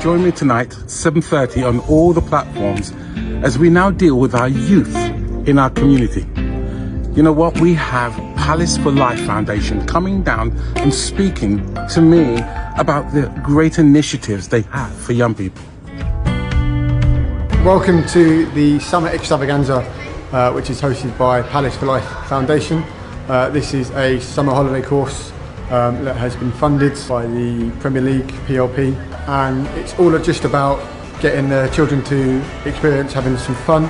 join me tonight, 7:30 on all the platforms, as we now deal with our youth in our community. You know what? We have Palace for Life Foundation coming down and speaking to me about the great initiatives they have for young people. Welcome to the Summer Extravaganza, which is hosted by Palace for Life Foundation. This is a summer holiday course that has been funded by the Premier League, PLP, and it's all just about getting the children to experience having some fun,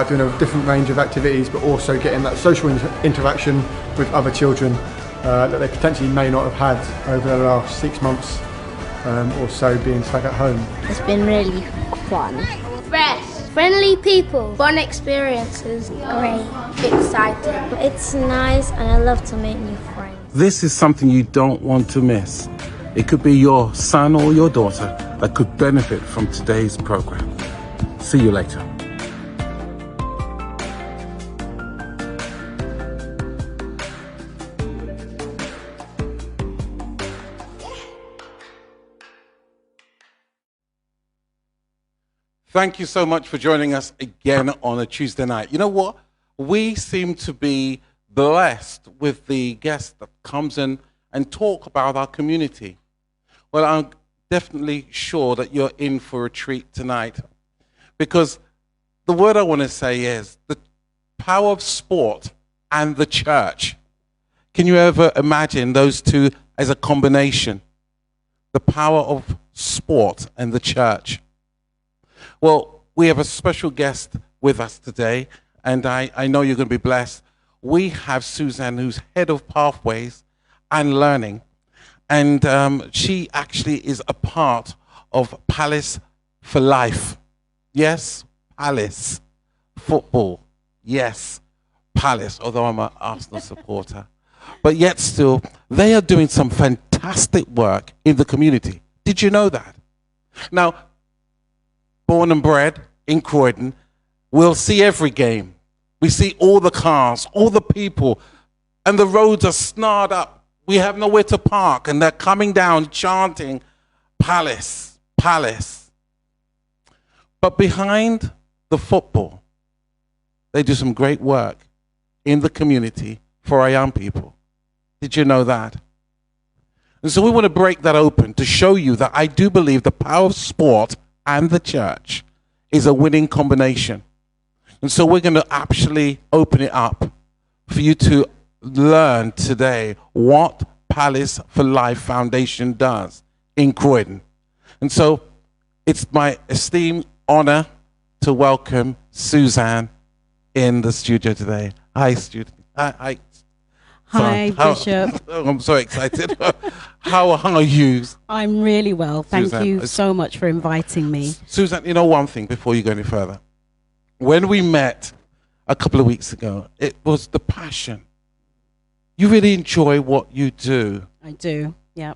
doing a different range of activities, but also getting that social interaction with other children that they potentially may not have had over the last 6 months or so being stuck at home. It's been really fun. Fresh, friendly people, fun experiences. Great. Exciting. It's nice and I love to make new friends. This is something you don't want to miss. It could be your son or your daughter that could benefit from today's program. See you later. Thank you so much for joining us again on a Tuesday night. You know what? We seem to be blessed with the guest that comes in and talk about our community. Well, I'm definitely sure that you're in for a treat tonight, because the word I want to say is the power of sport and the church. Can you ever imagine those two as a combination? The power of sport and the church. Well, we have a special guest with us today, and I know you're going to be blessed. We have Susan, who's head of Pathways and Learning, and she actually is a part of Palace for Life. Yes, Palace. Football. Yes, Palace, although I'm an Arsenal supporter. But yet still, they are doing some fantastic work in the community. Did you know that? Now, born and bred in Croydon, we'll see every game. We see all the cars, all the people, and the roads are snarled up. We have nowhere to park, and they're coming down chanting, Palace, Palace. But behind the football, they do some great work in the community for our young people. Did you know that? And so we want to break that open to show you that I do believe the power of sport and the church is a winning combination. And so we're going to actually open it up for you to learn today what Palace for Life Foundation does in Croydon. And so it's my esteemed honor to welcome Susan in the studio today. Hi, student. Hi. Hi, Bishop. I'm so excited. How are you? I'm really well. Thank Susan, you so much for inviting me. Susan, you know one thing before you go any further. When we met a couple of weeks ago, it was the passion. You really enjoy what you do. I do, yeah.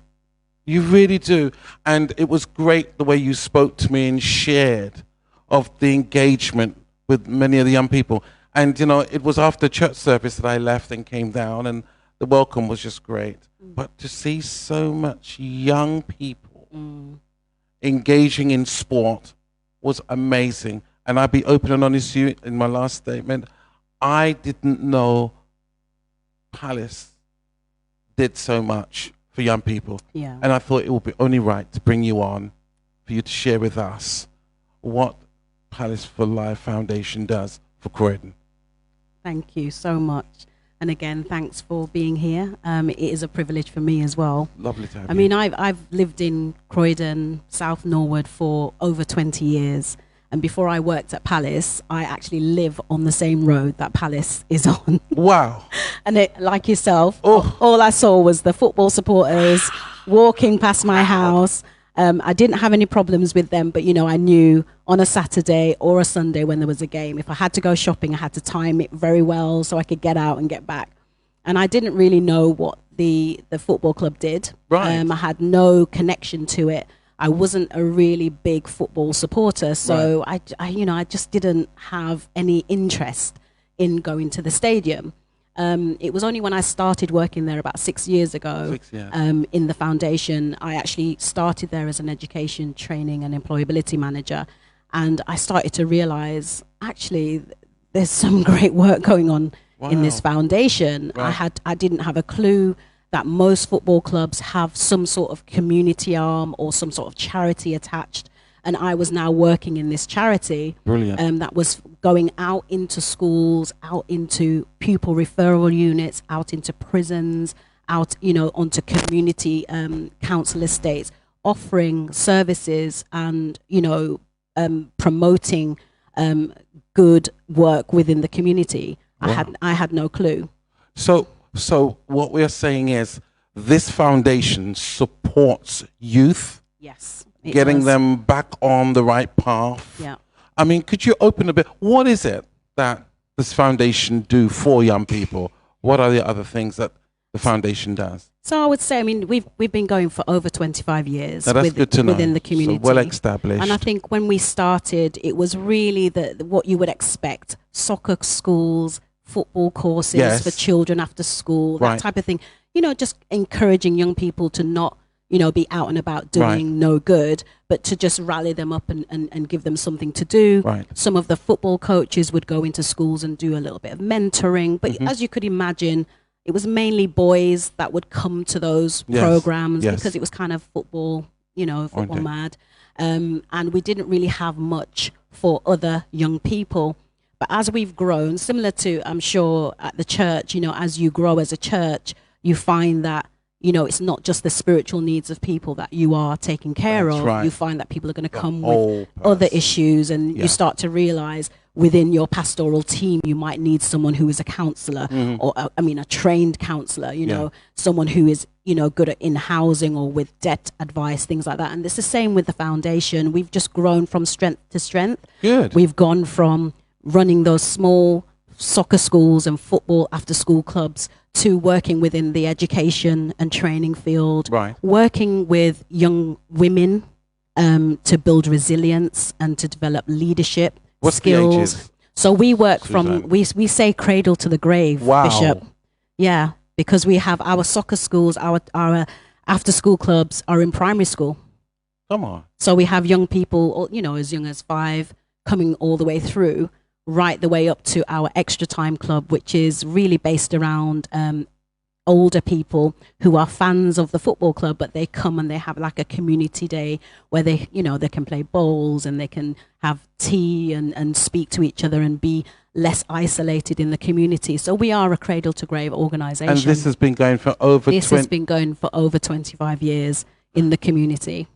You really do. And it was great the way you spoke to me and shared of the engagement with many of the young people. And, you know, it was after church service that I left and came down, and the welcome was just great. But to see so much young people engaging in sport was amazing. And I'll be open and honest with you in my last statement. I didn't know Palace did so much for young people. Yeah. And I thought it would be only right to bring you on for you to share with us what Palace for Life Foundation does for Croydon. Thank you so much. And again, thanks for being here. It is a privilege for me as well. Lovely to have you. I mean, I've lived in Croydon, South Norwood for over 20 years. And before I worked at Palace, I actually live on the same road that Palace is on. Wow. And it, like yourself, all I saw was the football supporters walking past my house. I didn't have any problems with them, but, you know, I knew on a Saturday or a Sunday when there was a game, if I had to go shopping, I had to time it very well so I could get out and get back. And I didn't really know what the football club did. Right. I had no connection to it. I wasn't a really big football supporter, so I just didn't have any interest in going to the stadium. It was only when I started working there about 6 years ago 6 years. in the foundation. I actually started there as an education, training and employability manager. And I started to realize, actually, there's some great work going on in this foundation. Right. I didn't have a clue that most football clubs have some sort of community arm or some sort of charity attached. And I was now working in this charity. Brilliant. That was going out into schools, out into pupil referral units, out into prisons, out, onto community council estates, offering services and, promoting good work within the community. Wow. I had no clue. So what we are saying is this foundation supports youth, Yes. getting does. them back on the right path. Yeah. I mean, could you open a bit? What is it that this foundation do for young people? What are the other things that the foundation does? So I would say, we've been going for over 25 years Now, that's good to know. within the community. So well established. And I think when we started, it was really what you would expect: soccer schools, football courses Yes. for children after school, that Right. type of thing. Just encouraging young people to not, be out and about doing no good, but to just rally them up and give them something to do. Right. Some of the football coaches would go into schools and do a little bit of mentoring. But as you could imagine, it was mainly boys that would come to those Yes, programs yes. because it was kind of football, football Okay. mad. And we didn't really have much for other young people. But as we've grown, similar to, I'm sure, at the church, as you grow as a church, you find that, it's not just the spiritual needs of people that you are taking care That's of. right. You find that people are going to come whole with other person. issues, and Yeah. you start to realize within your pastoral team, you might need someone who is a counselor or, a trained counselor, someone who is, good at in housing or with debt advice, things like that. And it's the same with the foundation. We've just grown from strength to strength. Good. We've gone from running those small soccer schools and football after school clubs to working within the education and training field, Right. working with young women to build resilience and to develop leadership What's the skills. ages? So we work Suzanne? from, we say cradle to the grave, Wow. Bishop. Yeah, because we have our soccer schools, our after school clubs are in primary school. Come on. So we have young people, as young as 5, coming all the way through, right the way up to our extra time club, which is really based around older people who are fans of the football club, but they come and they have like a community day where they, they can play bowls and they can have tea and speak to each other and be less isolated in the community. So we are a cradle to grave organization. And this has been going for over This has been going for over 25 years in the community.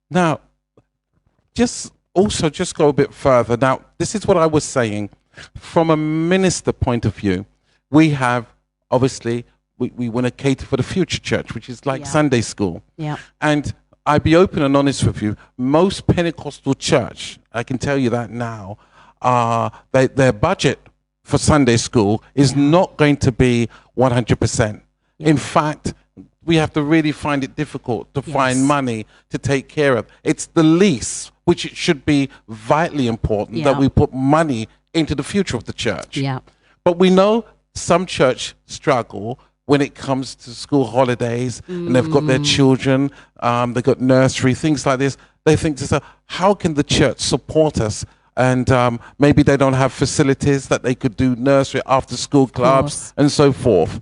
Now, just go a bit further. Now, this is what I was saying. From a minister point of view, we have, obviously, we want to cater for the future church, which is like Yeah. Sunday school. Yeah. And I'd be open and honest with you, most Pentecostal church, I can tell you that now, their budget for Sunday school is not going to be 100%. In fact, we have to really find it difficult to find money to take care of. It's the least, which it should be vitally important that Yeah. we put money into the future of the church. Yeah. But we know some church struggle when it comes to school holidays and they've got their children, they've got nursery, things like this. They think to themselves, how can the church support us? And maybe they don't have facilities that they could do nursery, after school clubs and so forth.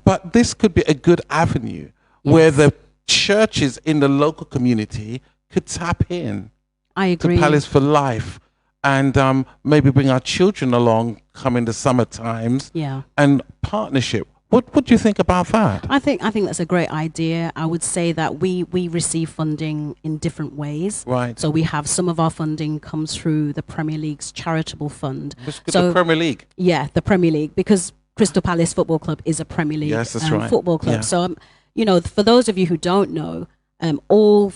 But this could be a good avenue where the churches in the local community could tap in I agree. to Palace for Life and maybe bring our children along come in the summer times Yeah. and partnership. What do you think about that? I think that's a great idea. I would say that we receive funding in different ways. Right. So we have some of our funding comes through the Premier League's charitable fund. The Premier League. Yeah, the Premier League, because Crystal Palace Football Club is a Premier League Yes, that's right. football club. Yeah. So for those of you who don't know, all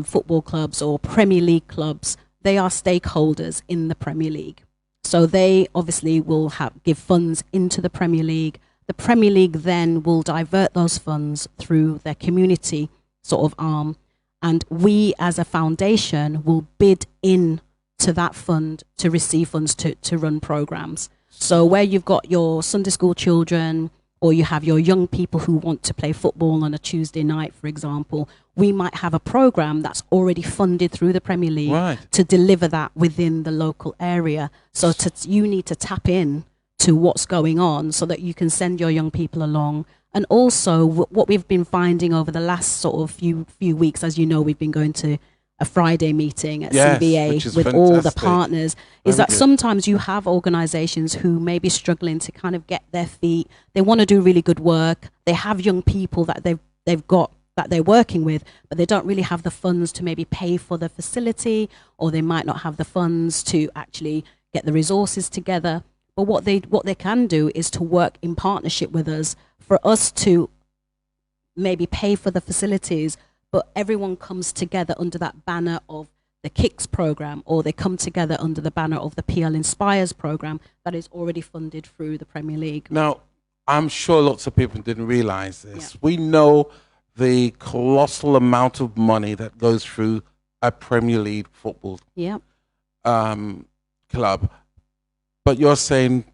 football clubs or Premier League clubs, they are stakeholders in the Premier League. So they obviously will give funds into the Premier League. The Premier League then will divert those funds through their community sort of arm. And we as a foundation will bid in to that fund to receive funds to run programs. So where you've got your Sunday school children, or you have your young people who want to play football on a Tuesday night, for example, we might have a program that's already funded through the Premier League to deliver that within the local area. So you need to tap in to what's going on so that you can send your young people along. And also what we've been finding over the last sort of few weeks, as you know, we've been going to a Friday meeting at CBA with fantastic. All the partners, is that sometimes you have organizations who may be struggling to kind of get their feet. They want to do really good work. They have young people that they've got that they're working with, but they don't really have the funds to maybe pay for the facility, or they might not have the funds to actually get the resources together. But what they can do is to work in partnership with us for us to maybe pay for the facilities, but everyone comes together under that banner of the KICS program, or they come together under the banner of the PL Inspires program that is already funded through the Premier League. Now, I'm sure lots of people didn't realize this. Yeah. We know the colossal amount of money that goes through a Premier League football club, but you're saying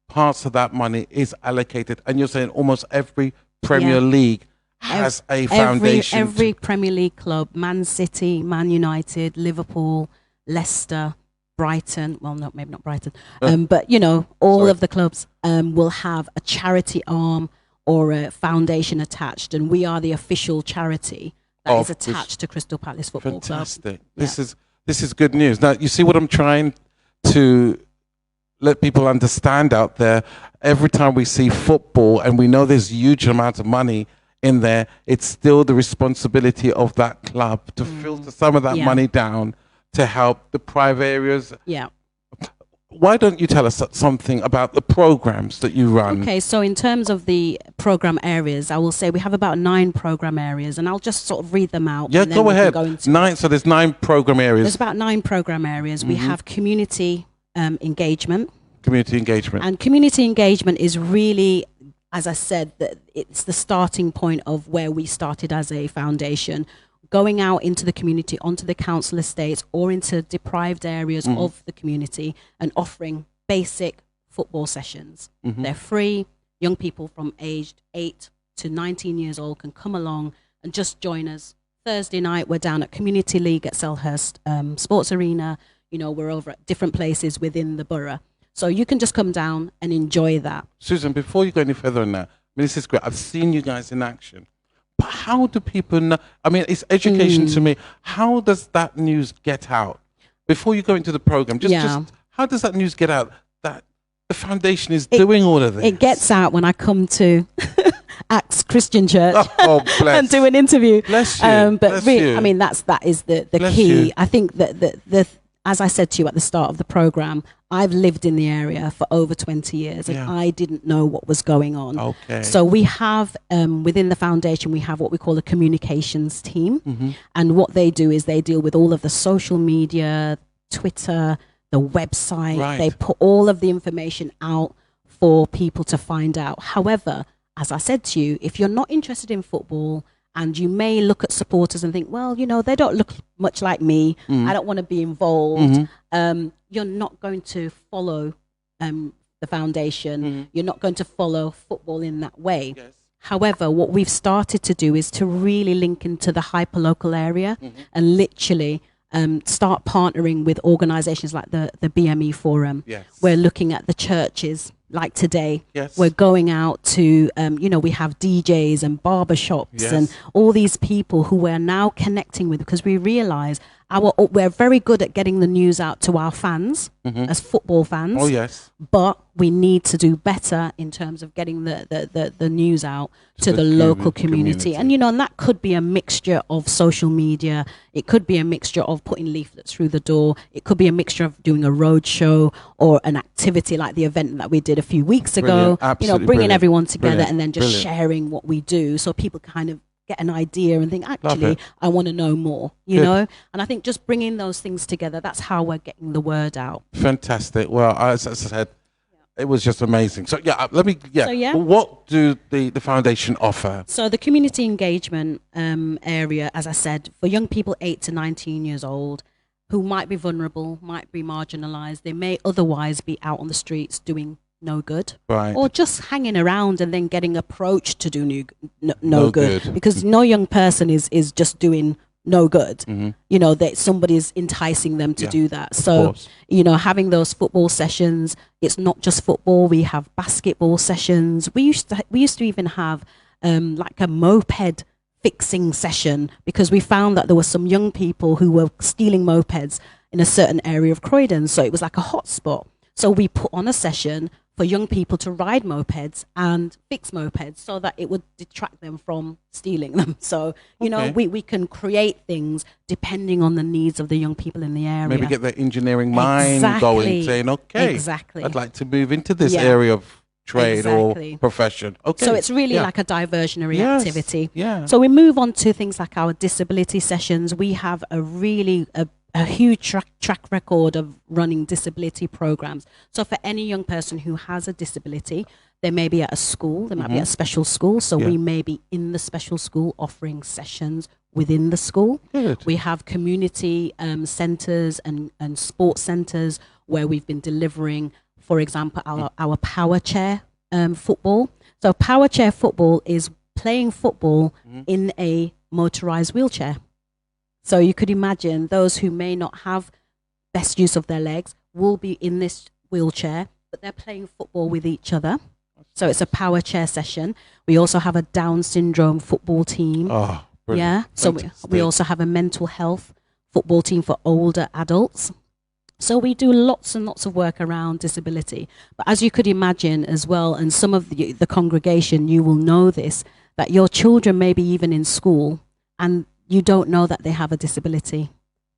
parts of that money is allocated, and you're saying almost every Premier League has a foundation. Every Premier League club, Man City, Man United, Liverpool, Leicester, Brighton, well, no, maybe not Brighton, but, you know, all of the clubs will have a charity arm or a foundation attached, and we are the official charity that is attached to Crystal Palace Football Club. Fantastic. This is good news. Now, you see what I'm trying to let people understand out there. Every time we see football, and we know there's huge amount of money in there, it's still the responsibility of that club to filter some of that money down to help the private areas. Yeah. Why don't you tell us something about the programs that you run? Okay, so in terms of the program areas, I will say we have about 9 program areas, and I'll just sort of read them out. Yeah, go ahead. So there's 9 program areas. There's about 9 program areas. We have community engagement. Community engagement. And community engagement is really, as I said, that it's the starting point of where we started as a foundation, going out into the community, onto the council estates or into deprived areas of the community, and offering basic football sessions. They're free. Young people from aged 8 to 19 years old can come along and just join us. Thursday night, we're down at Community League at Selhurst Sports Arena. You know, we're over at different places within the borough. So you can just come down and enjoy that. Susan, before you go any further on that, I mean, this is great. I've seen you guys in action. But how do people know? I mean, it's education to me. How does that news get out? Before you go into the program, just how does that news get out that the foundation is doing all of this? It gets out when I come to Acts Christian Church and do an interview. Bless you. But I mean, that is the key. You. I think that the as I said to you at the start of the program, I've lived in the area for over 20 years and I didn't know what was going on. Okay. So we have, within the foundation, we have what we call a communications team. And what they do is they deal with all of the social media, Twitter, the website. Right. They put all of the information out for people to find out. However, as I said to you, if you're not interested in football, and you may look at supporters and think, well, you know, they don't look much like me. I don't want to be involved. You're not going to follow the foundation. You're not going to follow football in that way. Yes. However, what we've started to do is to really link into the hyperlocal area and literally start partnering with organizations like the BME Forum. Yes. We're looking at the churches. Like today, yes. We're going out to, you know, we have DJs and barbershops and all these people who we're now connecting with, because we realize we're very good at getting the news out to our fans as football fans. Oh, yes. But we need to do better in terms of getting the news out to the local community. And, you know, and that could be a mixture of social media. It could be a mixture of putting leaflets through the door. It could be a mixture of doing a road show or an activity like the event that we did a few weeks ago. You know, bringing everyone together and then just sharing what we do so people kind of get an idea and think, actually, I want to know more, you know? And I think just bringing those things together, that's how we're getting the word out. Fantastic. Well, as I said, it was just amazing. So, what do the foundation offer? So the community engagement area, as I said, for young people 8 to 19 years old, who might be vulnerable, might be marginalized. They may otherwise be out on the streets doing no good, Right. or just hanging around and then getting approached to do no No good. good. Because no young person is just doing no good. Mm-hmm. You know, that somebody's enticing them to Yeah, do that. of So, course. you know, having those football sessions, it's not just football. We have basketball sessions. We used to even have like a moped fixing session, because we found that there were some young people who were stealing mopeds in a certain area of Croydon. So it was like a hot spot. So we put on a session for young people to ride mopeds and fix mopeds so that it would detract them from stealing them. So, you know, Okay. we can create things depending on the needs of the young people in the area. Maybe get their engineering mind going, Exactly. saying, okay, Exactly. I'd like to move into this Yeah. area of trade Exactly. or profession. Okay. So it's really Yeah. like a diversionary Yes. activity. Yeah. So we move on to things like our disability sessions. We have a huge track record of running disability programs. So for any young person who has a disability, they may be at a school, they might be at a special school. So Yeah. we may be in the special school offering sessions within the school. Good. We have community centres and sports centres where we've been delivering, for example, our power chair football. So power chair football is playing football in a motorised wheelchair. So you could imagine those who may not have best use of their legs will be in this wheelchair, but they're playing football with each other. So it's a power chair session. We also have a Down syndrome football team. Oh, brilliant. Yeah. So we Fantastic. also have a mental health football team for older adults. So we do lots and lots of work around disability. But as you could imagine as well, and some of the congregation, you will know this, that your children may be even in school and you don't know that they have a disability.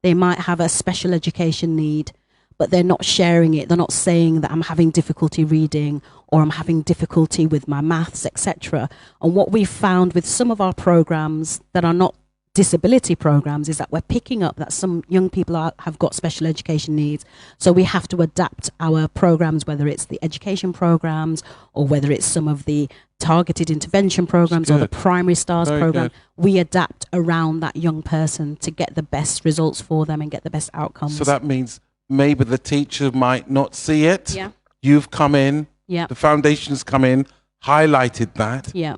They might have a special education need, but they're not sharing it. They're not saying that I'm having difficulty reading or I'm having difficulty with my maths, etc. And what we've found with some of our programs that are not disability programs is that we're picking up that some young people have got special education needs. So we have to adapt our programs, whether it's the education programs or whether it's some of the targeted intervention programs or the good. primary stars Very program. good. We adapt around that young person to get the best results for them and get the best outcomes. So that means maybe the teacher might not see it. Yeah. You've come in, Yeah. the foundation's come in, highlighted that, Yeah.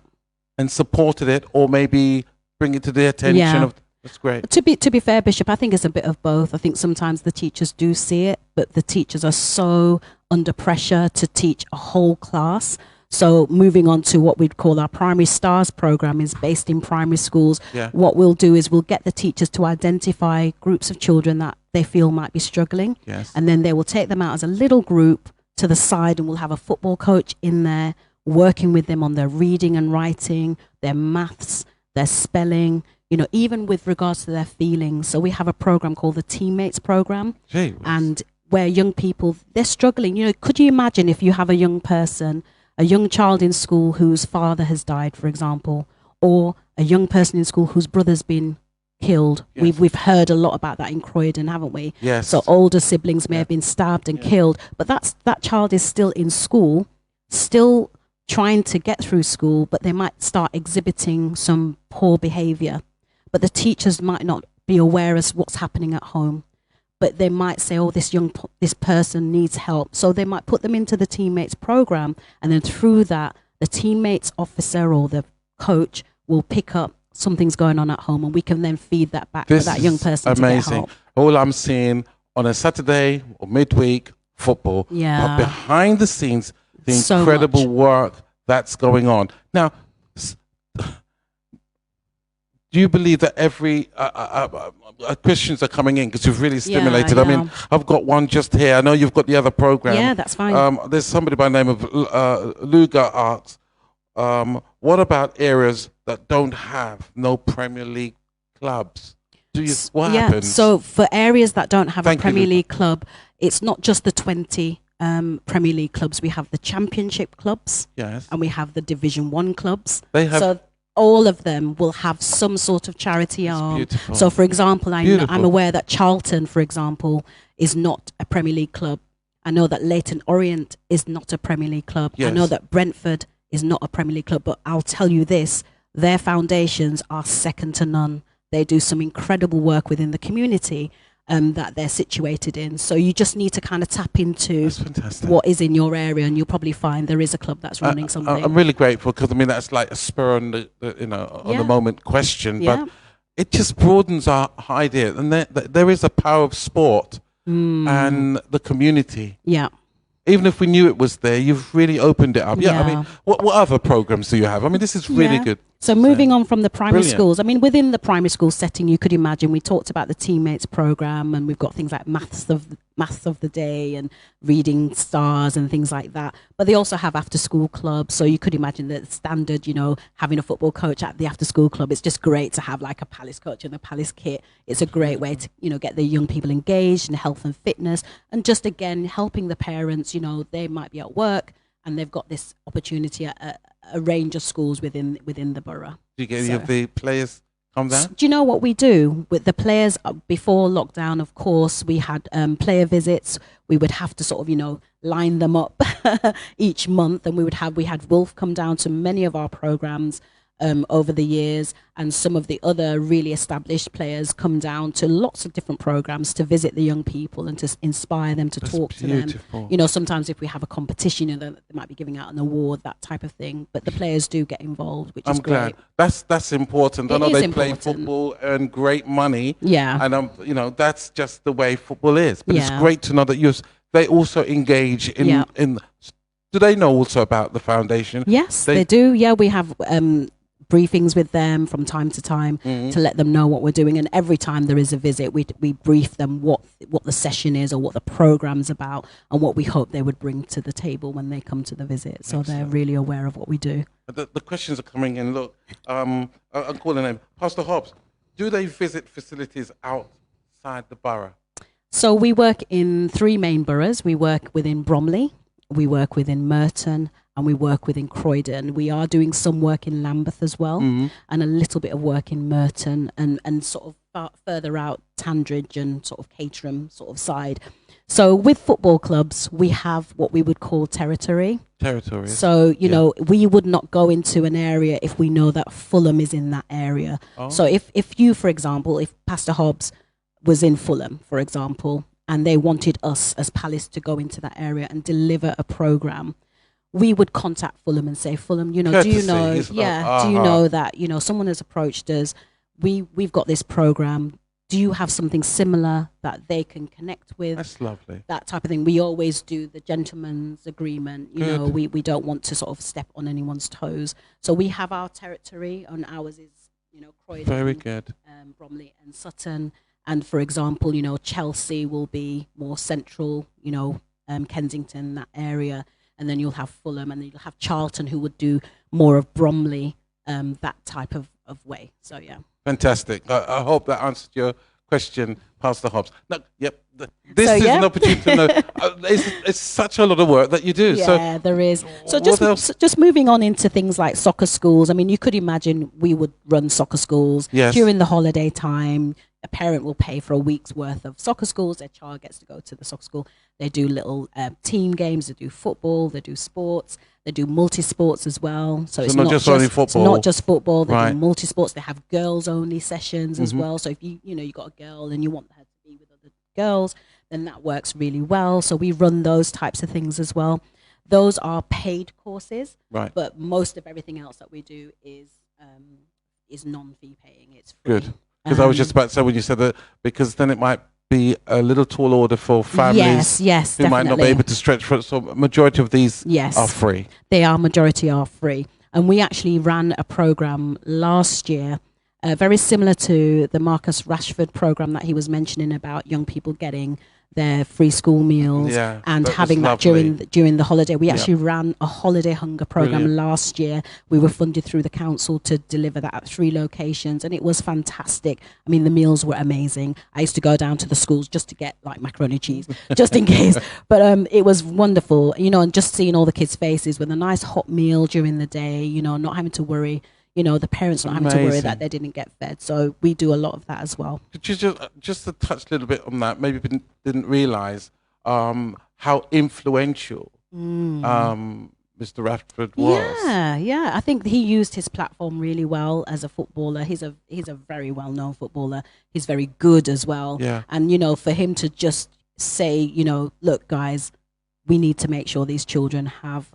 and supported it, or maybe bring it to the attention Yeah. of. That's great. To be fair, Bishop, I think it's a bit of both. I think sometimes the teachers do see it, but the teachers are so under pressure to teach a whole class. So moving on to what we'd call our primary stars program is based in primary schools. Yeah. What we'll do is we'll get the teachers to identify groups of children that they feel might be struggling. Yes. And then they will take them out as a little group to the side, and we'll have a football coach in there working with them on their reading and writing, their maths, their spelling, you know, even with regards to their feelings. So we have a program called the Teammates Program. Gee whiz. And where young people, they're struggling. You know, could you imagine if you have a young person, a young child in school whose father has died, for example, or a young person in school whose brother's been killed? Yes. We've heard a lot about that in Croydon, haven't we? Yes. So older siblings may Yeah. have been stabbed and Yeah. killed, but that child is still in school, still trying to get through school, but they might start exhibiting some poor behavior. But the teachers might not be aware of what's happening at home. But they might say, oh, this person needs help. So they might put them into the Teammates program. And then through that, the Teammates officer or the coach will pick up something's going on at home. And we can then feed that back This to that young is person amazing. to get help. All I'm seeing on a Saturday or midweek football, Yeah. but behind the scenes, the So incredible much. work that's going on. Now, do you believe that every Christians are coming in because you've really stimulated? I yeah. mean, I've got one just here. I know you've got the other program. Yeah, that's fine. There's somebody by the name of Luga asks, what about areas that don't have no Premier League clubs? What happens? So for areas that don't have Thank a you, Premier Luca. League club, it's not just the 20 Premier League clubs. We have the Championship clubs Yes. and we have the Division 1 clubs. They have- So all of them will have some sort of charity arm. beautiful. So for example, I'm Beautiful. aware that Charlton, for example, is not a Premier League club. I know that Leyton Orient is not a Premier League club. I know Yes. that Brentford is not a Premier League club, but I'll tell you this, their foundations are second to none. They do some incredible work within the community. that they're situated in. So you just need to kind of tap into That's fantastic. what is in your area, and you'll probably find there is a club that's running something. I'm really grateful because I mean that's like a spur on the on the moment question, but it just broadens our idea, and there is a power of sport and the community. Yeah. Even if we knew it was there, you've really opened it up. Yeah, I mean, what other programs do you have? I mean, this is really good. So moving on from the primary Brilliant. schools, I mean, within the primary school setting, you could imagine we talked about the teammates program, and we've got things like maths of the day and reading stars and things like that. But they also have after school clubs. So you could imagine that standard, having a football coach at the after school club. It's just great to have like a Palace coach and a Palace kit. It's a great way to, get the young people engaged in health and fitness, and just again, helping the parents, they might be at work and they've got this opportunity at a range of schools within the borough. Do you get any of the players come down? Do you know what we do with the players? Before lockdown, of course, we had player visits. We would have to sort of, line them up each month, and we had Wolf come down to many of our programs over the years, and some of the other really established players come down to lots of different programs to visit the young people and to inspire them, to talk to them. Sometimes if we have a competition, they might be giving out an award, that type of thing. But the players do get involved, which is great. That's important. I know they play football, earn great money. Yeah. And that's just the way football is. But it's great to know that they also engage in. Do they know also about the foundation? Yes, they do. Yeah, we have briefings with them from time to time to let them know what we're doing, and every time there is a visit we brief them what the session is or what the program's about and what we hope they would bring to the table when they come to the visit. So they're really aware of what we do. The questions are coming in. Look, I'm calling him Pastor Hobbs. Do they visit facilities outside the borough? So we work in 3 main boroughs. We work within Bromley, we work within Merton, and we work within Croydon. We are doing some work in Lambeth as well, and a little bit of work in Merton, and sort of further out Tandridge and sort of Caterham sort of side. So with football clubs, we have what we would call territory. Territory. So, we would not go into an area if we know that Fulham is in that area. Oh. So if you, for example, if Pastor Hobbs was in Fulham, for example, and they wanted us as Palace to go into that area and deliver a program, we would contact Fulham and say, Fulham, do you know, do you know that, someone has approached us, we've got this program, do you have something similar that they can connect with? That's lovely. That type of thing. We always do the gentleman's agreement, we don't want to sort of step on anyone's toes. So we have our territory, and ours is, Croydon, very good, Bromley and Sutton. And for example, Chelsea will be more central, Kensington, that area. And then you'll have Fulham, and then you'll have Charlton, who would do more of Bromley, that type of way. So, yeah. Fantastic. I hope that answered your question, Pastor Hobbs. No, this is an opportunity to know. It's such a lot of work that you do. Yeah, there is. So just moving on into things like soccer schools. I mean, you could imagine we would run soccer schools during the holiday time. A parent will pay for a week's worth of soccer schools. Their child gets to go to the soccer school. They do little team games. They do football. They do sports. They do multi-sports as well. So it's not just only football. It's not just football. They do multi-sports. They have girls-only sessions as well. So if you got a girl and you want her to be with other girls, then that works really well. So we run those types of things as well. Those are paid courses, but most of everything else that we do is non-fee paying. It's free. Good. Because I was just about to say when you said that, because then it might be a little tall order for families who might not be able to stretch for it. So majority of these are free. Majority are free. And we actually ran a program last year, very similar to the Marcus Rashford program that he was mentioning about young people getting their free school meals and having that during the holiday. We actually ran a holiday hunger program last year. We were funded through the council to deliver that at 3 locations, and it was fantastic. I mean, the meals were amazing. I used to go down to the schools just to get like macaroni and cheese, just in case. But it was wonderful, and just seeing all the kids' faces with a nice hot meal during the day, not having to worry. The parents not having to worry that they didn't get fed. So we do a lot of that as well. Could you just to touch a little bit on that, maybe didn't realise how influential Mr. Rashford was. Yeah. I think he used his platform really well as a footballer. He's a very well-known footballer. He's very good as well. Yeah. And, you know, for him to just say, you know, look, guys, we need to make sure these children have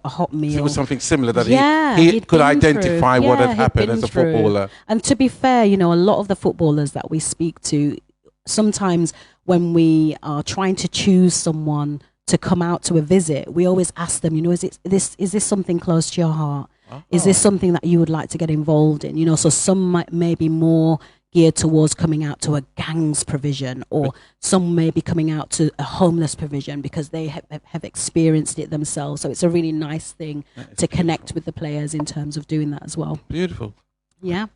a hot meal. It was something similar that he he'd could been identify through. what Yeah, had he'd happened been as a through. footballer. And to be fair, you know, a lot of the footballers that we speak to, sometimes when we are trying to choose someone to come out to a visit, we always ask them, you know, is this something close to your heart? Is this something that you would like to get involved in? You know, so some may be more geared towards coming out to a gangs provision, or some may be coming out to a homeless provision because they have experienced it themselves. So it's a really nice thing to connect with the players in terms of doing that as well. Beautiful. Yeah.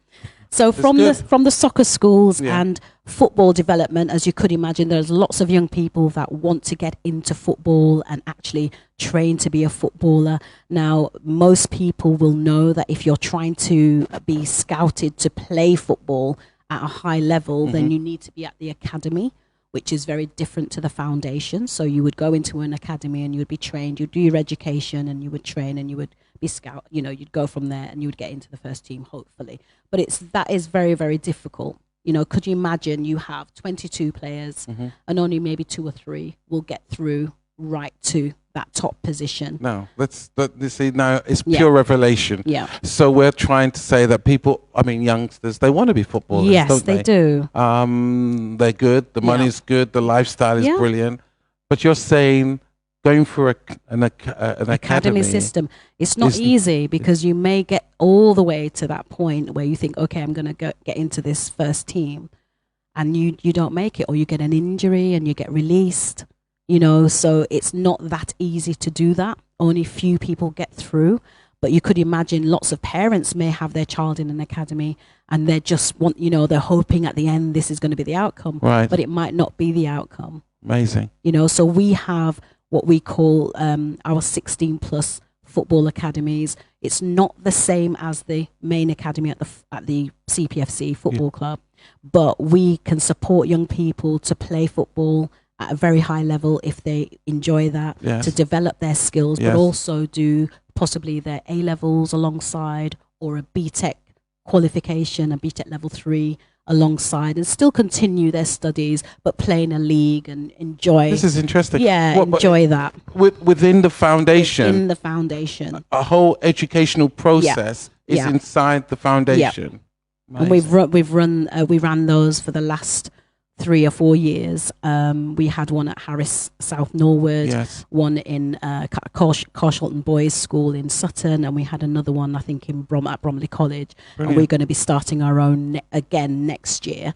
So from the soccer schools Yeah. and football development, as you could imagine, there's lots of young people that want to get into football and actually train to be a footballer. Now, most people will know that if you're trying to be scouted to play football at a high level, then you need to be at the academy, which is very different to the foundation. So you would go into an academy and you would be trained, you'd do your education and you would train and you would be scout, you know, you'd go from there and you would get into the first team, hopefully. But that is very, very difficult. You know, could you imagine you have 22 players and only maybe 2 or 3 will get through right to that top position? No, you see, now it's pure revelation. Yeah. So we're trying to say that people, I mean, youngsters, they want to be footballers, Yes, don't they do. They're good, the money's good, the lifestyle is brilliant. But you're saying going for an academy system, it's not easy, because you may get all the way to that point where you think, okay, I'm going to get into this first team, and you don't make it, or you get an injury and you get released, you know. So it's not that easy to do that. Only few people get through. But you could imagine lots of parents may have their child in an academy and they just want, you know, they're hoping at the end this is going to be the outcome, right? But it might not be the outcome. Amazing. You know, so we have what we call our 16 plus football academies. It's not the same as the main academy at the CPFC football club, but we can support young people to play football at a very high level if they enjoy that, to develop their skills, but also do possibly their A levels alongside, or a BTEC qualification, a BTEC level 3 alongside, and still continue their studies, but play in a league and enjoy. This is interesting. Yeah, enjoy that. Within the foundation. In the foundation. A whole educational process is inside the foundation. And we ran those for the last 3 or 4 years. We had one at Harris South Norwood, one in Carshalton Boys School in Sutton, and we had another one, I think, at Bromley College. Brilliant. And we're going to be starting our own again next year.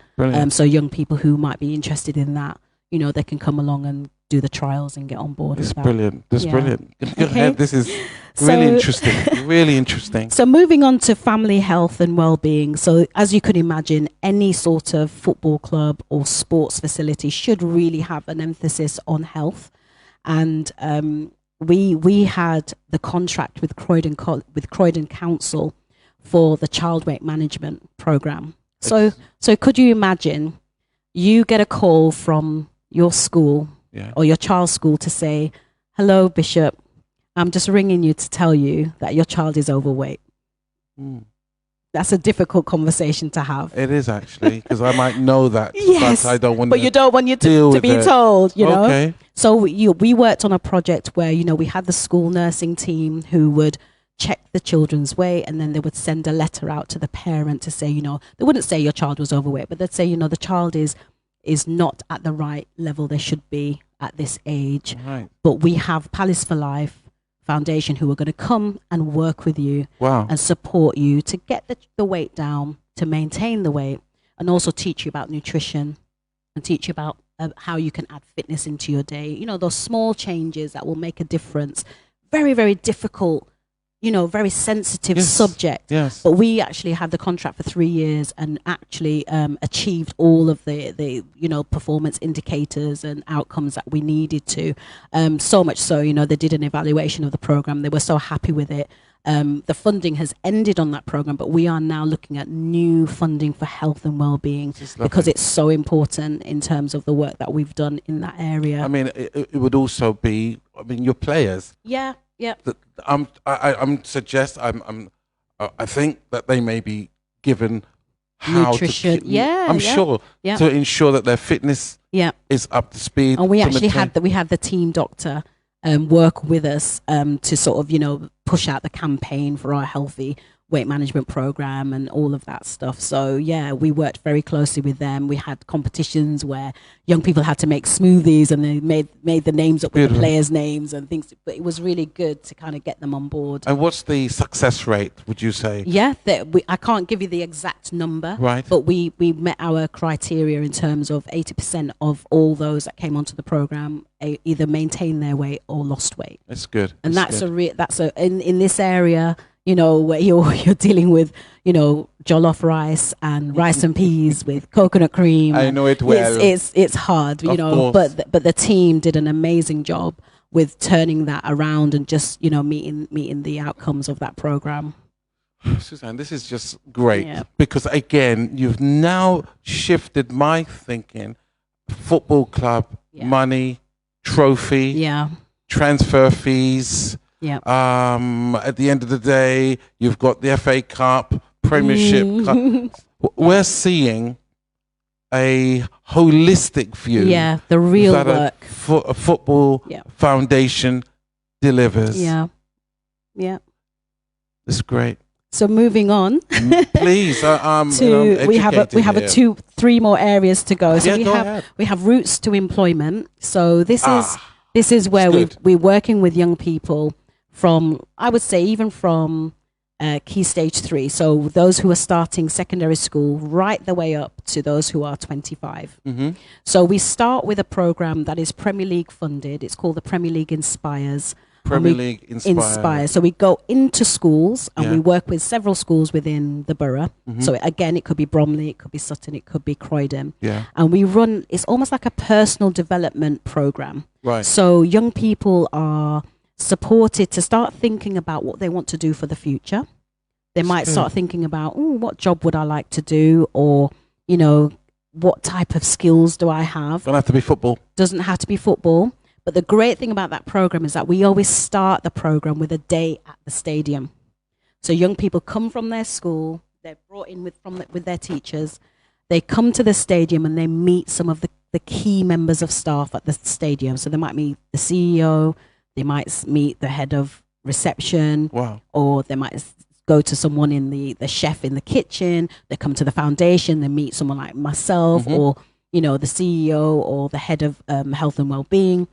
So young people who might be interested in that, you know, they can come along and do the trials and get on board. It's with that. Brilliant. That's brilliant. Okay. This is really interesting. Really interesting. So moving on to family health and well-being. So as you could imagine, any sort of football club or sports facility should really have an emphasis on health. And we had the contract with Croydon Council for the child weight management program. So could you imagine you get a call from your school or your child's school to say, hello, Bishop, I'm just ringing you to tell you that your child is overweight. That's a difficult conversation to have. It is, actually, because I might know that, yes, but I don't want. But you don't want you to be told, you know. Okay. So we worked on a project where, you know, we had the school nursing team who would check the children's weight, and then they would send a letter out to the parent to say, you know, they wouldn't say your child was overweight, but they'd say, you know, the child is not at the right level they should be at this age. Right. But we have Palace for Life Foundation who are going to come and work with you and support you to get the weight down, to maintain the weight, and also teach you about nutrition and teach you about how you can add fitness into your day. You know, those small changes that will make a difference. Very, very difficult, you know, very sensitive subject. Yes. But we actually had the contract for 3 years and actually achieved all of the you know, performance indicators and outcomes that we needed to. So much so, you know, they did an evaluation of the program. They were so happy with it. The funding has ended on that program, but we are now looking at new funding for health and well-being because it's so important in terms of the work that we've done in that area. I mean, it would also be, I mean, your players. Yeah. Yep. I think that they may be given how Nutrition. I'm sure to ensure that their fitness is up to speed. And we actually had the team doctor work with us to sort of, you know, push out the campaign for our healthy weight management program and all of that stuff. So yeah, we worked very closely with them. We had competitions where young people had to make smoothies and they made the names up with the players' names and things. But it was really good to kind of get them on board. And what's the success rate, would you say? Yeah, I can't give you the exact number, right? But we met our criteria in terms of 80% of all those that came onto the program either maintained their weight or lost weight. That's good. And that's in this area, you know, where you're dealing with, you know, jollof rice and rice and peas with coconut cream. I know it well. It's hard, you know, but the team did an amazing job with turning that around and just, you know, meeting the outcomes of that program. Susan, this is just great because again, you've now shifted my thinking. Football club, money, trophy, transfer fees. Yeah. At the end of the day, you've got the FA Cup, Premiership Cup. We're seeing a holistic view. Yeah, the real work. A football foundation delivers. Yeah. Yeah. It's great. So moving on, please. We have three more areas to go. So we have routes to employment. So this is where we're working with young people from, I would say, even from key stage 3. So those who are starting secondary school right the way up to those who are 25. Mm-hmm. So we start with a program that is Premier League funded. It's called the Premier League Inspires. Premier League Inspire. So we go into schools and we work with several schools within the borough. Mm-hmm. So again, it could be Bromley, it could be Sutton, it could be Croydon. Yeah. And we run, it's almost like a personal development program. Right. So young people are supported to start thinking about what they want to do for the future. They might start thinking about, what job would I like to do? Or, you know, what type of skills do I have? Doesn't have to be football. Doesn't have to be football. But the great thing about that program is that we always start the program with a day at the stadium. So young people come from their school, they're brought in with their teachers, they come to the stadium and they meet some of the key members of staff at the stadium. So they might meet the CEO, they might meet the head of reception, or they might go to someone in the chef in the kitchen, they come to the foundation, they meet someone like myself, or, you know, the CEO or the head of health and well-being.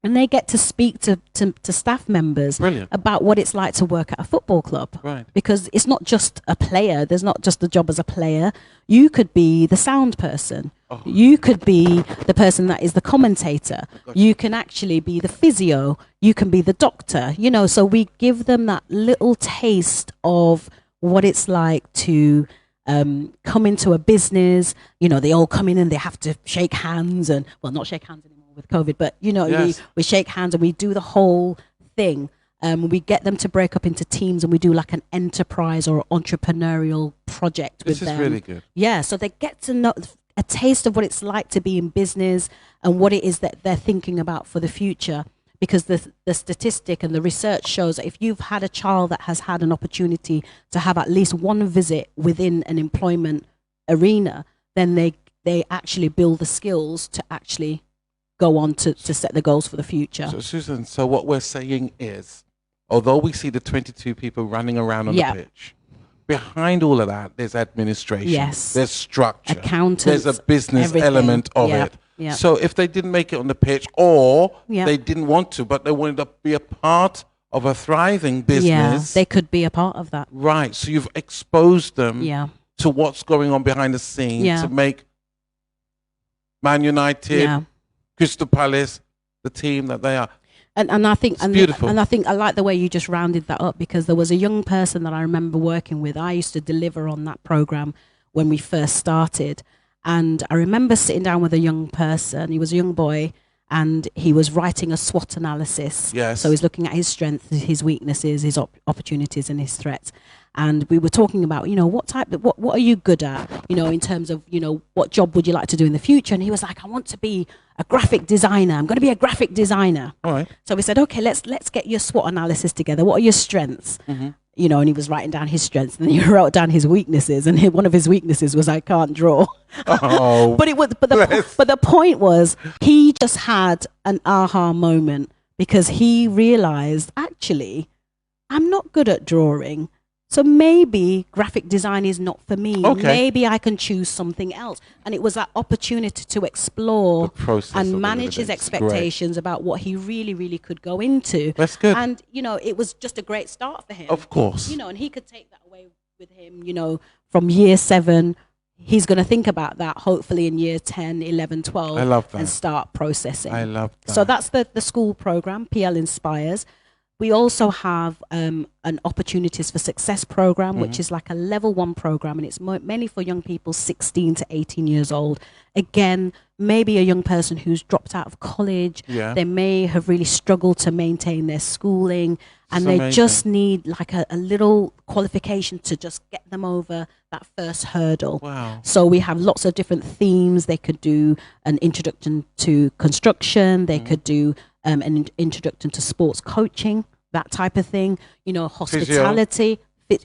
And they get to speak to staff members about what it's like to work at a football club. Right. Because it's not just a player. There's not just the job as a player. You could be the sound person. Oh. You could be the person that is the commentator. Gotcha. You can actually be the physio. You can be the doctor. You know, so we give them that little taste of what it's like to come into a business. You know, they all come in and they have to shake hands and, well, not shake hands anymore with COVID, but you know, we shake hands and we do the whole thing. We get them to break up into teams and we do like an enterprise or entrepreneurial project with them. This is really good. Yeah, so they get to know a taste of what it's like to be in business and what it is that they're thinking about for the future. Because the statistic and the research shows that if you've had a child that has had an opportunity to have at least one visit within an employment arena, then they actually build the skills to actually go on to set the goals for the future. So Susan, so what we're saying is, although we see the 22 people running around on the pitch, behind all of that, there's administration, there's structure, accountants, there's a business element of it. Yeah. So if they didn't make it on the pitch or they didn't want to, but they wanted to be a part of a thriving business, they could be a part of that. Right. So you've exposed them to what's going on behind the scenes to make Man United, Crystal Palace, the team that they are. And I think it's beautiful. And I think I like the way you just rounded that up, because there was a young person that I remember working with. I used to deliver on that program when we first started. And I remember sitting down with a young person. He was a young boy and he was writing a SWOT analysis. Yes. So he's looking at his strengths, his weaknesses, his opportunities and his threats. And we were talking about, what are you good at, in terms of, what job would you like to do in the future? And he was like, I want to be a graphic designer. I'm going to be a graphic designer. All right. So we said, okay, let's get your SWOT analysis together. What are your strengths? And he was writing down his strengths, and then he wrote down his weaknesses. And one of his weaknesses was I can't draw. Oh, but the point was he just had an aha moment because he realized, actually, I'm not good at drawing. So maybe graphic design is not for me. Okay. Maybe I can choose something else. And it was that opportunity to explore and manage his expectations about what he really, really could go into. That's good. And, it was just a great start for him. Of course. And he could take that away with him, from year 7. He's going to think about that hopefully in year 10, 11, 12. I love that. And start processing. I love that. So that's the school program, PL Inspires. We also have an Opportunities for Success program, which is like a level 1 program, and it's mainly for young people 16 to 18 years old. Again, maybe a young person who's dropped out of college. Yeah. They may have really struggled to maintain their schooling, and they just need like a little qualification to just get them over that first hurdle. Wow. So we have lots of different themes. They could do an introduction to construction. They could do an introduction to sports coaching, that type of thing, hospitality,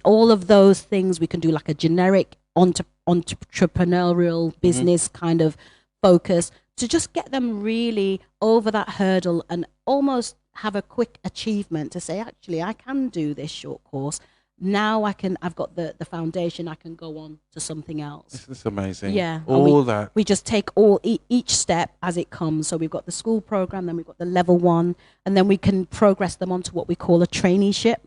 all of those things. We can do like a generic entrepreneurial business kind of focus to just get them really over that hurdle and almost have a quick achievement to say, actually, I can do this short course. Now I've got the foundation, I can go on to something else. This is amazing. Yeah. That. We just take each step as it comes. So we've got the school program, then we've got the level 1, and then we can progress them onto what we call a traineeship.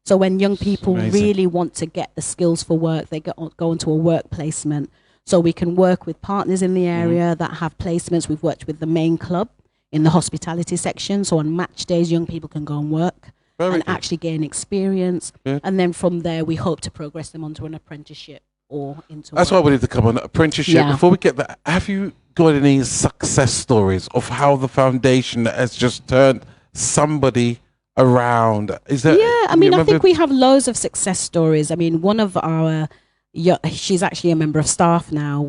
So when young people really want to get the skills for work, they go into a work placement. So we can work with partners in the area that have placements. We've worked with the main club in the hospitality section. So on match days, young people can go and work. Actually gain experience. Yeah. And then from there, we hope to progress them onto an apprenticeship or into That's why we need to come on apprenticeship. Yeah. Before we get that, have you got any success stories of how the foundation has just turned somebody around? Is there? Yeah, I think we have loads of success stories. One of our, she's actually a member of staff now.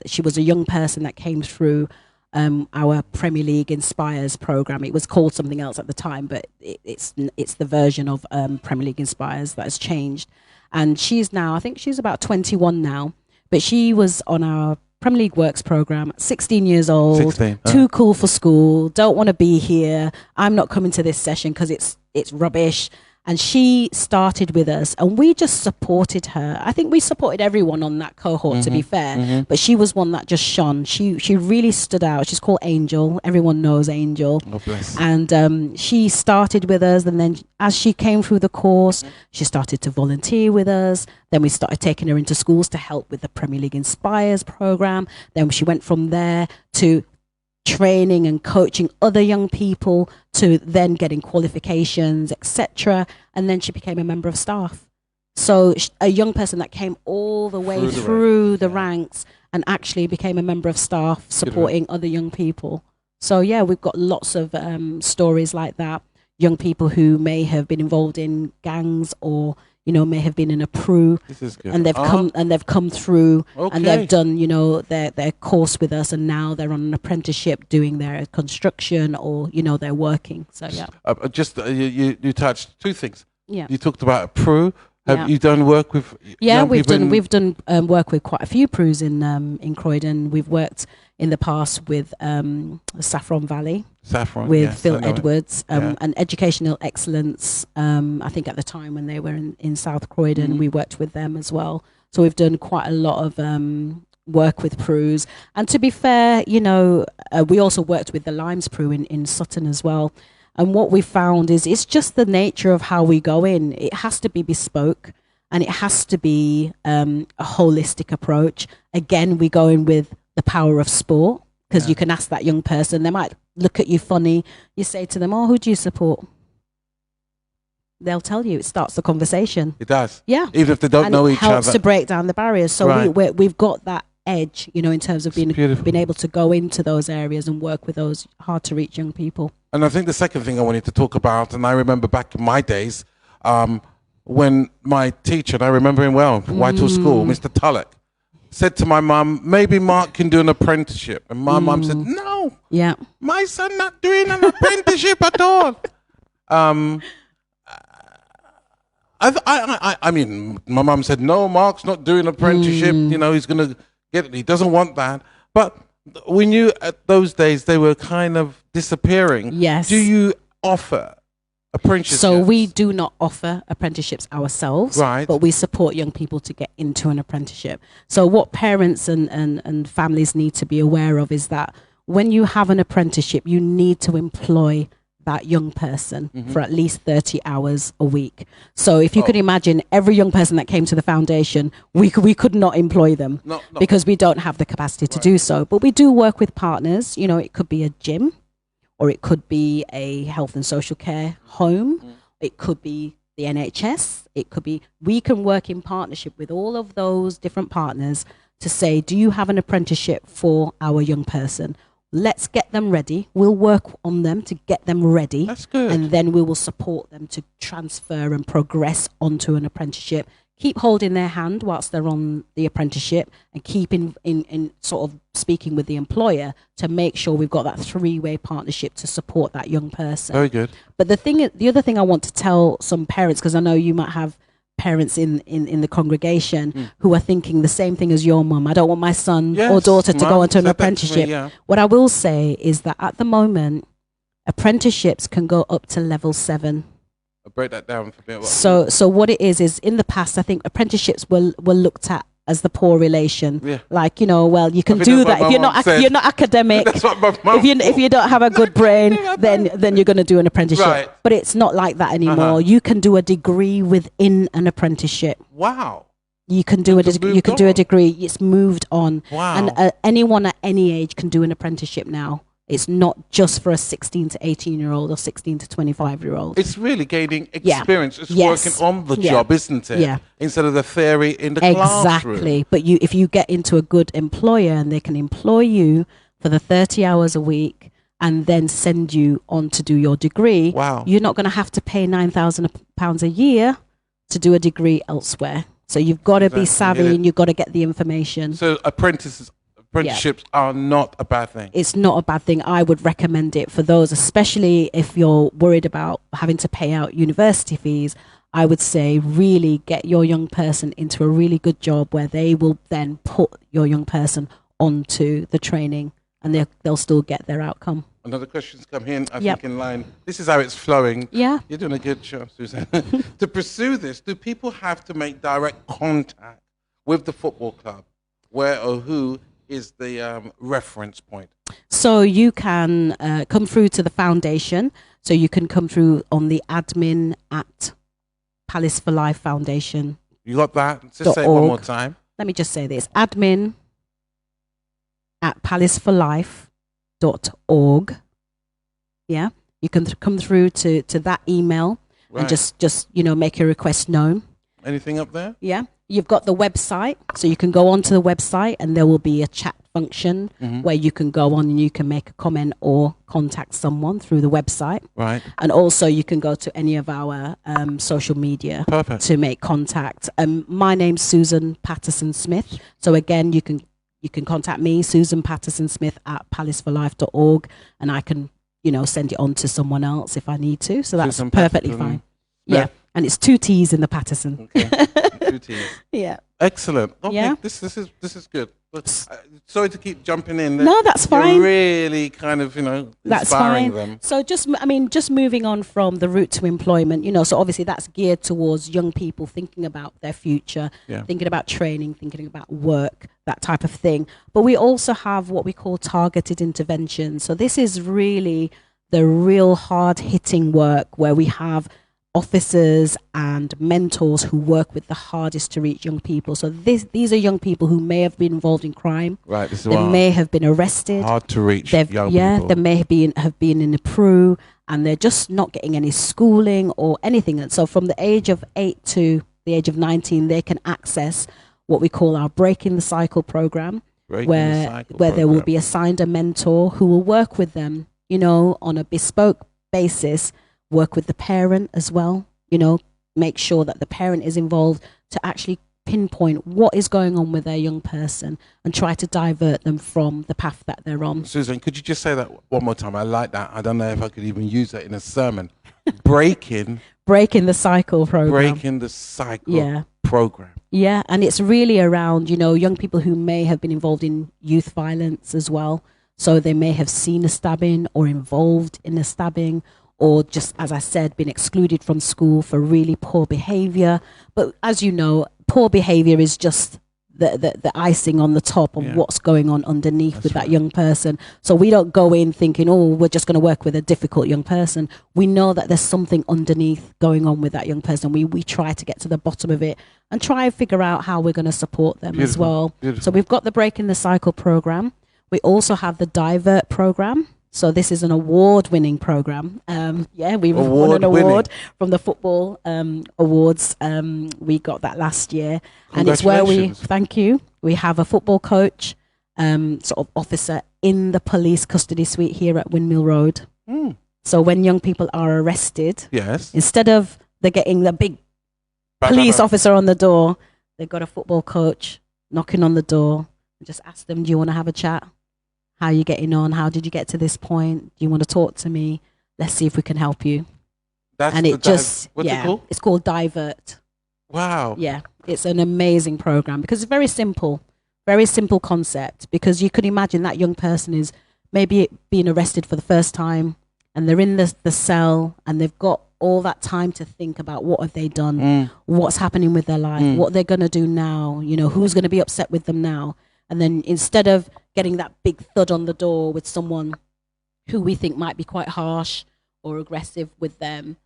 She was a young person that came through our Premier League Inspires program. It was called something else at the time, but it's the version of Premier League Inspires that has changed. And she's now, I think she's about 21 now, but she was on our Premier League Works program, 16 years old, too cool for school, don't want to be here, I'm not coming to this session because it's rubbish. And she started with us and we just supported her. I think we supported everyone on that cohort, to be fair, but she was one that just shone. She really stood out. She's called Angel. Everyone knows Angel. Oh, bless. And she started with us, and then as she came through the course, she started to volunteer with us. Then we started taking her into schools to help with the Premier League Inspires program. Then she went from there to training and coaching other young people to then getting qualifications, etc. And then she became a member of staff. So a young person that came all the way through the ranks and actually became a member of staff supporting other young people. So yeah, we've got lots of stories like that. Young people who may have been involved in gangs or may have been in a PRU, and they've come through and they've done, their course with us, and now they're on an apprenticeship doing their construction or, they're working. So yeah. You touched two things. Yeah. You talked about a PRU. Have you done work with? Yeah, we've done work with quite a few PRUs in Croydon. We've worked in the past with Saffron Valley. With Phil Edwards, and Educational Excellence. I think at the time when they were in South Croydon, we worked with them as well. So we've done quite a lot of work with PRUs. And to be fair, we also worked with the Limes PRU in Sutton as well. And what we found is it's just the nature of how we go in. It has to be bespoke and it has to be a holistic approach. Again, we go in with the power of sport, because you can ask that young person, they might look at you funny. You say to them, who do you support? They'll tell you. It starts the conversation. It does. Yeah. Even if they don't know each other. It helps to break down the barriers. So we've got that edge, in terms of being able to go into those areas and work with those hard to reach young people. And I think the second thing I wanted to talk about, and I remember back in my days, when my teacher, and I remember him well, Whitehall School, Mr. Tullock, said to my mum, maybe Mark can do an apprenticeship. And my mum said, no, my son not doing an apprenticeship at all. I mean, my mum said, no, Mark's not doing apprenticeship. You know, he's going to get it. He doesn't want that. But we knew at those days they were kind of disappearing. Yes. Do you offer apprenticeships? So we do not offer apprenticeships ourselves, right, but we support young people to get into an apprenticeship. So what parents and families need to be aware of is that when you have an apprenticeship, you need to employ that young person for at least 30 hours a week. So if you could imagine every young person that came to the foundation, we could not employ them because we don't have the capacity to do so. But we do work with partners. You know, it could be a gym, or it could be a health and social care home. It could be the NHS. It could be, we can work in partnership with all of those different partners to say, do you have an apprenticeship for our young person? Let's get them ready. We'll work on them to get them ready. That's good. And then we will support them to transfer and progress onto an apprenticeship. Keep holding their hand whilst they're on the apprenticeship, and keep in sort of speaking with the employer to make sure we've got that three-way partnership to support that young person. Very good. But the other thing I want to tell some parents, because I know you might have parents in the congregation who are thinking the same thing as your mum. I don't want my son or daughter to go into an apprenticeship. What I will say is that at the moment, apprenticeships can go up to level 7. I'll break that down for a bit. So what it is in the past, I think apprenticeships were looked at as the poor relation. Yeah. Like, you know, well, you can do that if you're not academic. That's what my mum if you don't have a good brain, then you're going to do an apprenticeship. Right. But it's not like that anymore. You can do a degree within an apprenticeship. Wow. You can do do a degree. It's moved on. Wow. And anyone at any age can do an apprenticeship now. It's not just for a 16 to 18-year-old or 16 to 25-year-old. It's really gaining experience. It's working on the job, isn't it? Yeah. Instead of the theory in the classroom. Exactly. But if you get into a good employer and they can employ you for the 30 hours a week and then send you on to do your degree, you're not going to have to pay £9,000 a year to do a degree elsewhere. So you've got to be savvy and you've got to get the information. So apprenticeships are not a bad thing. It's not a bad thing. I would recommend it for those, especially if you're worried about having to pay out university fees. I would say really get your young person into a really good job where they will then put your young person onto the training and they'll still get their outcome. Another question's come in, I think, in line. This is how it's flowing. Yeah. You're doing a good job, Susan. To pursue this, do people have to make direct contact with the football club? Where or who is the reference point? So you can come through to the foundation. So you can come through on the admin at Palace for Life Foundation. You got that? Just say it one more time. Let me just say this. Admin at palaceforlife.org. Yeah. You can come through to that email and just make your request known. Anything up there? Yeah. You've got the website, so you can go onto the website and there will be a chat function where you can go on and you can make a comment or contact someone through the website. Right. And also you can go to any of our social media to make contact. My name's Susan Patterson-Smith. So again, you can contact me, Susan Patterson-Smith at palaceforlife.org, and I can, send it on to someone else if I need to. So that's perfectly fine. Yeah. And it's 2 T's in the Patterson. Okay. 2 T's. Yeah. Excellent. Okay. Yeah. This is good. But, sorry to keep jumping in. No, that's fine. You're really kind of, that's inspiring fine. them. So just moving on from the route to employment, so obviously that's geared towards young people thinking about their future, thinking about training, thinking about work, that type of thing. But we also have what we call targeted intervention. So this is really the real hard-hitting work where we have officers and mentors who work with the hardest to reach young people. So these are young people who may have been involved in crime. Right. This is they may have been arrested. Hard to reach young people. They may have been in the PRU and they're just not getting any schooling or anything. And so from the age of 8 to the age of 19, they can access what we call our Breaking the Cycle program, where they will be assigned a mentor who will work with them, on a bespoke basis, work with the parent as well, make sure that the parent is involved to actually pinpoint what is going on with their young person and try to divert them from the path that they're on. Susan, could you just say that one more time? I like that. I don't know if I could even use that in a sermon. Breaking the cycle program. Breaking the cycle program. Yeah, and it's really around, young people who may have been involved in youth violence as well. So they may have seen a stabbing or involved in a stabbing, or just, as I said, been excluded from school for really poor behavior. But as you know, poor behavior is just the icing on the top of what's going on underneath with that young person. So we don't go in thinking, oh, we're just going to work with a difficult young person. We know that there's something underneath going on with that young person. We try to get to the bottom of it and try and figure out how we're going to support them as well. So we've got the Breaking the Cycle program. We also have the Divert program. So this is an award-winning program. We've won an award from the football awards. We got that last year, and it's where we have a football coach, sort of officer in the police custody suite here at Windmill Road. So when young people are arrested, instead of they're getting the big police officer on the door, they've got a football coach knocking on the door and just ask them, "Do you want to have a chat? How are you getting on? How did you get to this point? Do you want to talk to me? Let's see if we can help you." What's it called? It's called Divert. Wow. Yeah, it's an amazing program because it's very simple concept. Because you could imagine that young person is maybe being arrested for the first time, and they're in the cell, and they've got all that time to think about what have they done, what's happening with their life, what they're going to do now, who's going to be upset with them now. And then instead of getting that big thud on the door with someone who we think might be quite harsh or aggressive with them,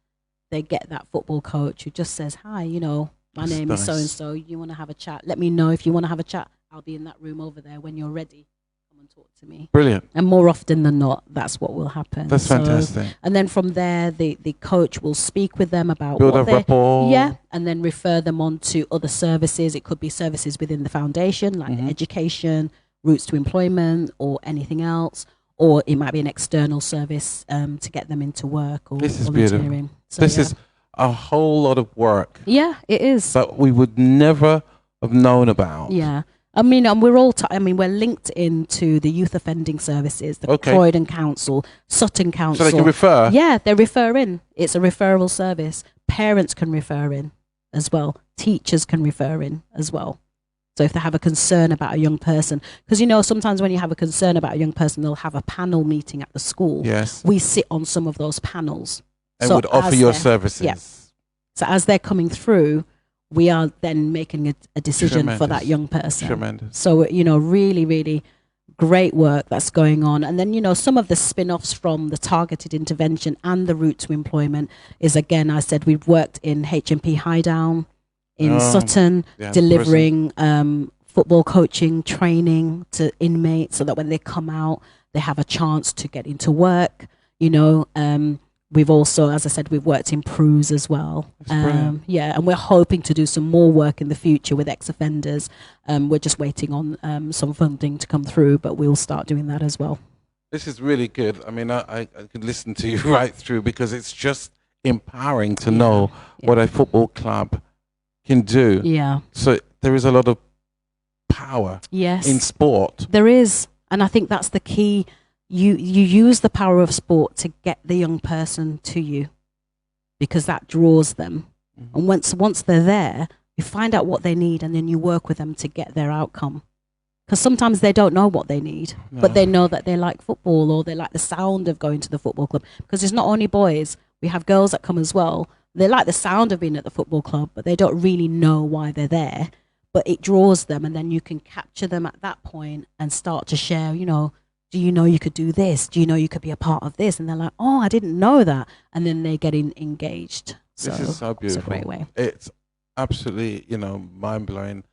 they get that football coach who just says, "Hi, my name is so-and-so. You want to have a chat? Let me know if you want to have a chat. I'll be in that room over there when you're ready. Come and talk to me." Brilliant. And more often than not, that's what will happen. That's fantastic. And then from there, the coach will speak with them about build a rapport. Yeah, and then refer them on to other services. It could be services within the foundation, like the education, routes to employment, or anything else. Or it might be an external service to get them into work or this is volunteering. Beautiful. So, this is a whole lot of work. Yeah, it is. That we would never have known about. Yeah. I mean, and we're we're linked into the youth offending services, the Croydon Council, Sutton Council. So they can refer? Yeah, they refer in. It's a referral service. Parents can refer in as well. Teachers can refer in as well. So if they have a concern about a young person, because sometimes when you have a concern about a young person, they'll have a panel meeting at the school. Yes. We sit on some of those panels. And would offer your services. Yeah. So as they're coming through, we are then making a decision for that young person. Tremendous. So, really, really great work that's going on. And then, some of the spin-offs from the targeted intervention and the route to employment is, again, I said we've worked in HMP Highdown, in Sutton, delivering football coaching training to inmates so that when they come out, they have a chance to get into work. We've also, as I said, we've worked in Prus as well. And we're hoping to do some more work in the future with ex-offenders. We're just waiting on some funding to come through, but we'll start doing that as well. This is really good. I mean, I could listen to you right through because it's just empowering to know what a football club can do. Yeah. So there is a lot of power in sport. There is. And I think that's the key. You use the power of sport to get the young person to you because that draws them. And once they're there, you find out what they need and then you work with them to get their outcome. Because sometimes they don't know what they need, but they know that they like football or they like the sound of going to the football club. Because it's not only boys, we have girls that come as well. They like the sound of being at the football club, but they don't really know why they're there. But it draws them and then you can capture them at that point and start to share, do you know you could do this? Do you know you could be a part of this? And they're like, oh, I didn't know that. And then they get engaged. This is so beautiful. It's a great way. It's absolutely, mind-blowing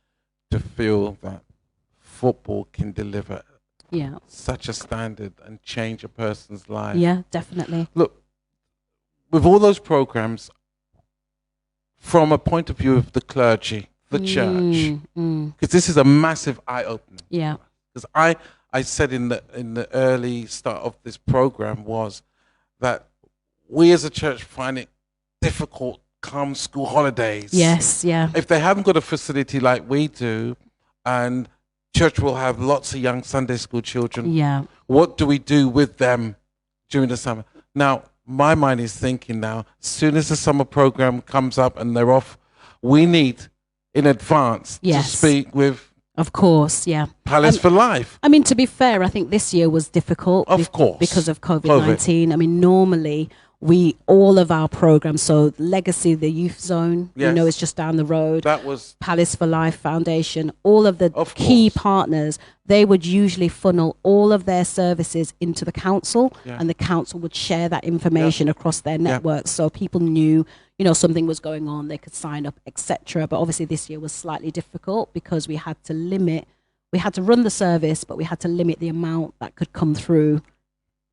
to feel that football can deliver such a standard and change a person's life. Yeah, definitely. Look, with all those programs, from a point of view of the clergy, the church, because this is a massive eye-opener. Yeah. Because I said in the early start of this program was that we as a church find it difficult come school holidays. Yes, yeah. If they haven't got a facility like we do, and church will have lots of young Sunday school children, Yeah. what do we do with them during the summer? Now, my mind is thinking now, as soon as the summer program comes up and they're off, we need in advance Yes. to speak with Of course, yeah. Palace for Life. I mean, to be fair, I think this year was difficult. Of course. Because of COVID-19. I mean, normally all of our programs, so Legacy, the Youth Zone, Yes. it's just down the road. That was Palace for Life Foundation, all of the Of key course. partners, they would usually funnel all of their services into the council, Yeah. and the council would share that information across their networks, so people knew, something was going on, they could sign up, etc. But obviously this year was slightly difficult because we had to run the service, but we had to limit the amount that could come through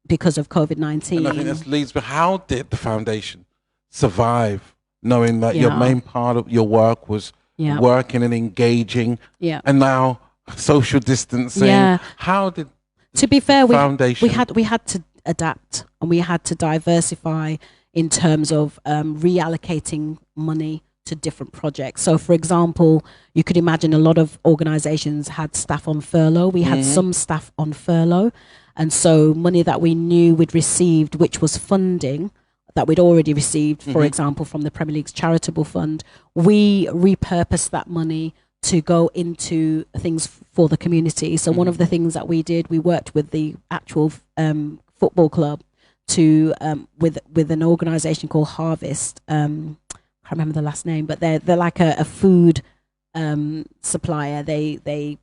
because of COVID-19. and I think that leads. But how did the foundation survive, knowing that your Yeah. main part of your work was Yeah. working and engaging, Yeah. and now social distancing? Yeah. How did To be fair, foundation? we had to adapt, and we had to diversify in terms of reallocating money to different projects. So, for example, you could imagine a lot of organizations had staff on furlough. We had some staff on furlough, and so money that we knew we'd received, which was funding that we'd already received, for example, from the Premier League's charitable fund, we repurposed that money to go into things for the community. So one of the things that we did, we worked with the actual football club to with an organization called Harvest. I can't remember the last name, but they're like a food supplier. They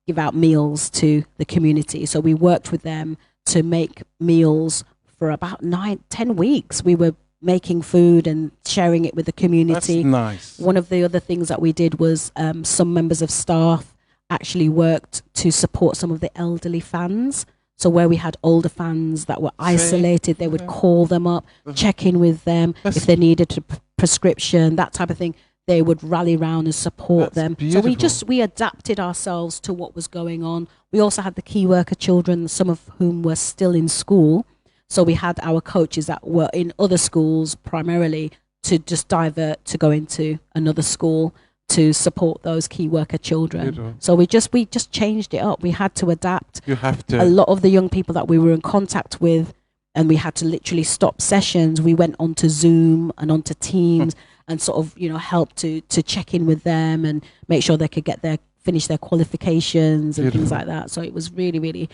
give out meals to the community. So we worked with them to make meals for about 9-10 weeks. We were making food and sharing it with the community. That's nice. One of the other things that we did was some members of staff actually worked to support some of the elderly fans. So where we had older fans that were isolated, they would call them up, check in with them. If they needed a prescription, that type of thing, they would rally around and support them. So we adapted ourselves to what was going on. We also had the key worker children, some of whom were still in school. So we had our coaches that were in other schools primarily to just divert to go into another school to support those key worker children. Beautiful. So we just changed it up. We had to adapt. You have to. A lot of the young people that we were in contact with, and we had to literally stop sessions. We went onto Zoom and onto Teams and sort of, help to check in with them and make sure they could finish their qualifications and things like that. So it was really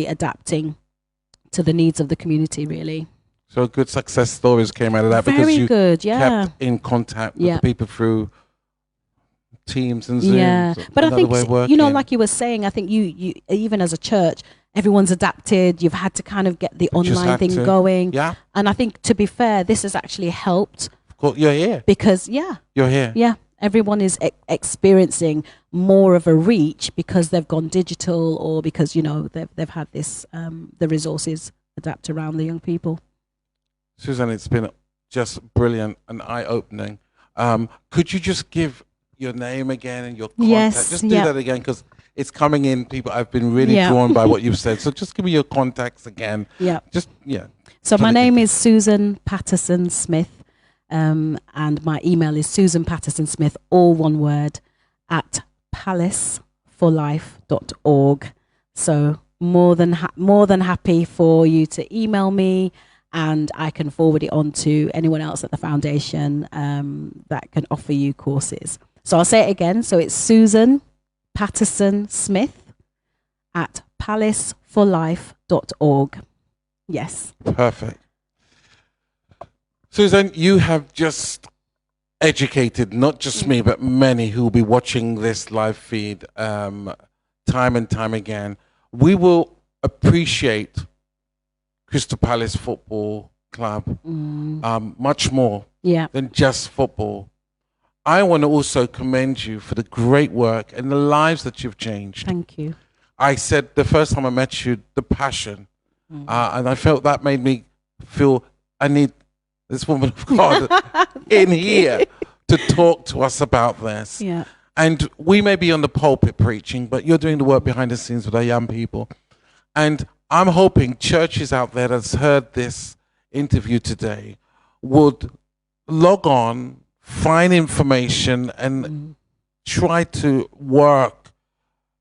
adapting to the needs of the community, really. So good success stories came out of that Very because you good, yeah. kept in contact with Yeah. the people through Teams and Zoom. Yeah, but I another think way of working. like you were saying, I think you even as a church, everyone's adapted. You've had to kind of get the Just online had thing to. going. Yeah, And I think, to be fair, this has actually helped of course, you're here. because You're here. yeah, everyone is experiencing more of a reach because they've gone digital or because they've had this the resources adapt around the young people. Susan, it's been just brilliant and eye-opening. Could you just give your name again and your contact? Yes, Just do yeah. that again because it's coming in. People, I've been really Yeah. drawn by what you've said. So just give me your contacts again. Yeah. So my Trying to name is Susan Patterson-Smith, and my email is Susan Patterson-Smith, all one word, at palaceforlife.org. So more than happy for you to email me, and I can forward it on to anyone else at the foundation that can offer you courses. So I'll say it again. So it's Susan Patterson-Smith at palaceforlife.org. Yes. Perfect. Susan, you have just educated not just me, but many who will be watching this live feed time and time again. We will appreciate Crystal Palace Football Club much more Yeah. than just football. I want to also commend you for the great work and the lives that you've changed. Thank you. I said the first time I met you, the passion. And I felt that made me feel I need this woman of God in here to talk to us about this. Yeah. And we may be on the pulpit preaching, but you're doing the work behind the scenes with our young people. And I'm hoping churches out there that's heard this interview today would log on, find information, and try to work